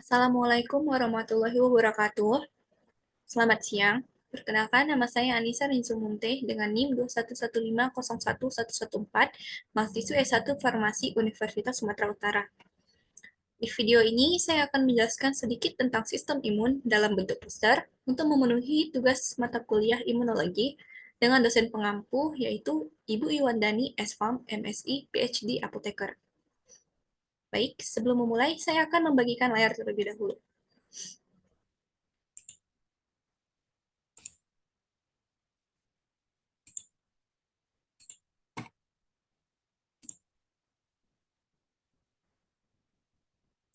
Assalamualaikum warahmatullahi wabarakatuh. Selamat siang. Perkenalkan, nama saya Anissa Rinsumunteh dengan NIM 211501114, mahasiswa S1 Farmasi Universitas Sumatera Utara. Di video ini, saya akan menjelaskan sedikit tentang sistem imun dalam bentuk poster untuk memenuhi tugas mata kuliah imunologi dengan dosen pengampu, yaitu Ibu Iwandani S.Pharm, MSI, PhD, Apoteker. Baik, sebelum memulai, saya akan membagikan layar terlebih dahulu.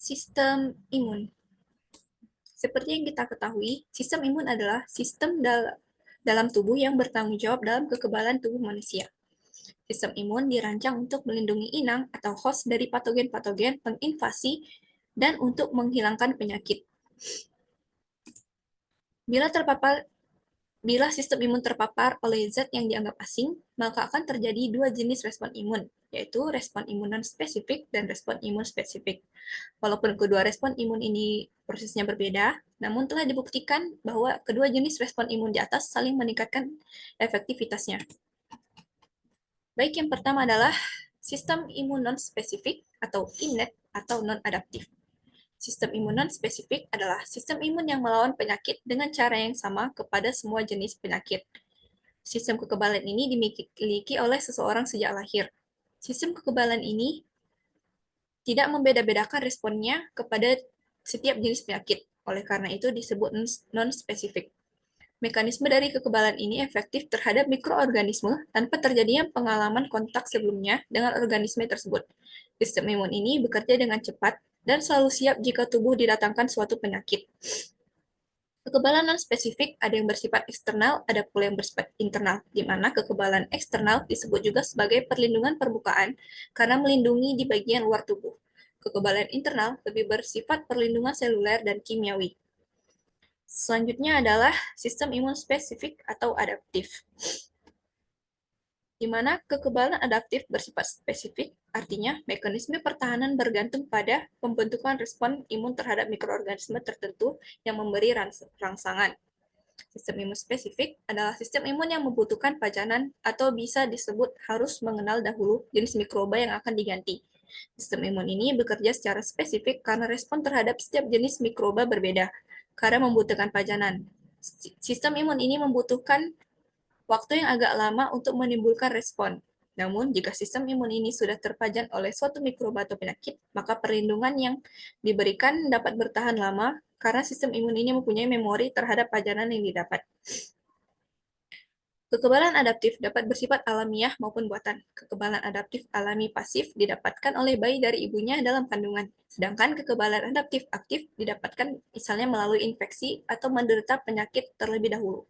Sistem imun. Seperti yang kita ketahui, sistem imun adalah sistem dalam tubuh yang bertanggung jawab dalam kekebalan tubuh manusia. Sistem imun dirancang untuk melindungi inang atau host dari patogen-patogen penginvasi dan untuk menghilangkan penyakit. Bila terpapar Bila sistem imun terpapar oleh zat yang dianggap asing, maka akan terjadi dua jenis respon imun, yaitu respon imun non-spesifik dan respon imun spesifik. Walaupun kedua respon imun ini prosesnya berbeda, namun telah dibuktikan bahwa kedua jenis respon imun di atas saling meningkatkan efektivitasnya. Baik, yang pertama adalah sistem imun non-spesifik atau innate atau non-adaptif. Sistem imun non-spesifik adalah sistem imun yang melawan penyakit dengan cara yang sama kepada semua jenis penyakit. Sistem kekebalan ini dimiliki oleh seseorang sejak lahir. Sistem kekebalan ini tidak membeda-bedakan responnya kepada setiap jenis penyakit. Oleh karena itu disebut non-spesifik. Mekanisme dari kekebalan ini efektif terhadap mikroorganisme tanpa terjadinya pengalaman kontak sebelumnya dengan organisme tersebut. Sistem imun ini bekerja dengan cepat dan selalu siap jika tubuh didatangkan suatu penyakit. Kekebalan non-spesifik ada yang bersifat eksternal, ada pula yang bersifat internal, di mana kekebalan eksternal disebut juga sebagai perlindungan permukaan karena melindungi di bagian luar tubuh. Kekebalan internal lebih bersifat perlindungan seluler dan kimiawi. Selanjutnya adalah sistem imun spesifik atau adaptif, di mana kekebalan adaptif bersifat spesifik, artinya mekanisme pertahanan bergantung pada pembentukan respon imun terhadap mikroorganisme tertentu yang memberi rangsangan. Sistem imun spesifik adalah sistem imun yang membutuhkan pajanan atau bisa disebut harus mengenal dahulu jenis mikroba yang akan diganti. Sistem imun ini bekerja secara spesifik karena respon terhadap setiap jenis mikroba berbeda, karena membutuhkan pajanan. Sistem imun ini membutuhkan waktu yang agak lama untuk menimbulkan respon. Namun, jika sistem imun ini sudah terpajan oleh suatu mikroba atau penyakit, maka perlindungan yang diberikan dapat bertahan lama karena sistem imun ini mempunyai memori terhadap pajanan yang didapat. Kekebalan adaptif dapat bersifat alamiah maupun buatan. Kekebalan adaptif alami pasif didapatkan oleh bayi dari ibunya dalam kandungan, sedangkan kekebalan adaptif aktif didapatkan misalnya melalui infeksi atau menderita penyakit terlebih dahulu.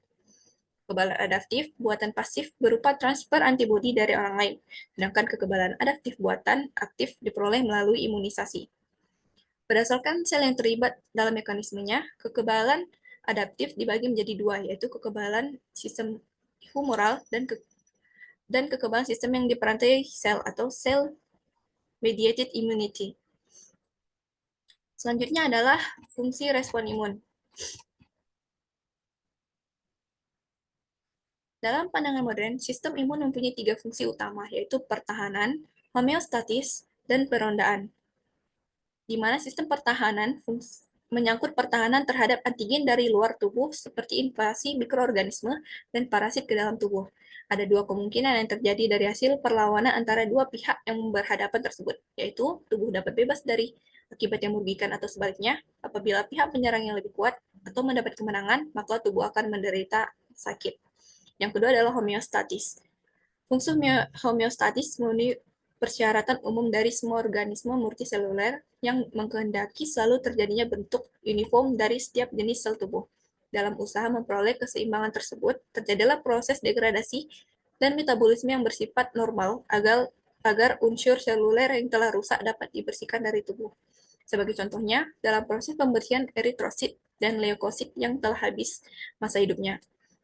Kekebalan adaptif buatan pasif berupa transfer antibodi dari orang lain, sedangkan kekebalan adaptif buatan aktif diperoleh melalui imunisasi. Berdasarkan sel yang terlibat dalam mekanismenya, kekebalan adaptif dibagi menjadi dua, yaitu kekebalan sistem humoral dan kekebalan sistem yang diperantai sel atau cell-mediated immunity. Selanjutnya adalah fungsi respon imun. Dalam pandangan modern, sistem imun mempunyai tiga fungsi utama, yaitu pertahanan, homeostatis, dan perondaan. Di mana sistem pertahanan menyangkut pertahanan terhadap antigen dari luar tubuh seperti invasi mikroorganisme dan parasit ke dalam tubuh. Ada dua kemungkinan yang terjadi dari hasil perlawanan antara dua pihak yang berhadapan tersebut, yaitu tubuh dapat bebas dari akibat yang merugikan atau sebaliknya, apabila pihak penyerang yang lebih kuat atau mendapat kemenangan, maka tubuh akan menderita sakit. Yang kedua adalah homeostatis. Fungsi homeostatis memenuhi persyaratan umum dari semua organisme multiseluler yang mengkehendaki selalu terjadinya bentuk uniform dari setiap jenis sel tubuh. Dalam usaha memperoleh keseimbangan tersebut, terjadilah proses degradasi dan metabolisme yang bersifat normal agar unsur seluler yang telah rusak dapat dibersihkan dari tubuh. Sebagai contohnya, dalam proses pembersihan eritrosit dan leukosit yang telah habis masa hidupnya.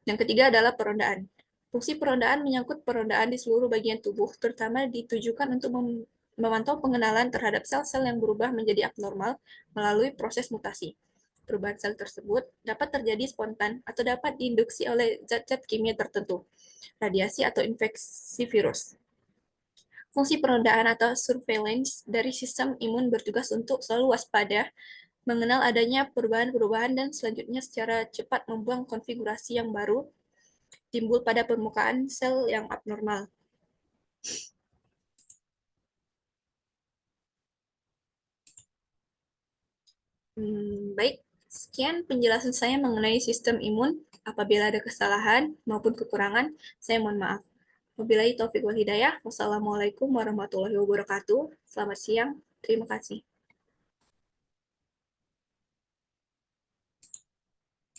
Yang ketiga adalah perondaan. Fungsi perondaan menyangkut perondaan di seluruh bagian tubuh, terutama ditujukan untuk memantau pengenalan terhadap sel-sel yang berubah menjadi abnormal melalui proses mutasi. Perubahan sel tersebut dapat terjadi spontan atau dapat diinduksi oleh zat-zat kimia tertentu, radiasi atau infeksi virus. Fungsi penundaan atau surveillance dari sistem imun bertugas untuk selalu waspada, mengenal adanya perubahan-perubahan dan selanjutnya secara cepat membuang konfigurasi yang baru timbul pada permukaan sel yang abnormal. Baik, sekian penjelasan saya mengenai sistem imun. Apabila ada kesalahan maupun kekurangan, saya mohon maaf. Wabillahi taufiq wal hidayah. Wassalamualaikum warahmatullahi wabarakatuh. Selamat siang. Terima kasih.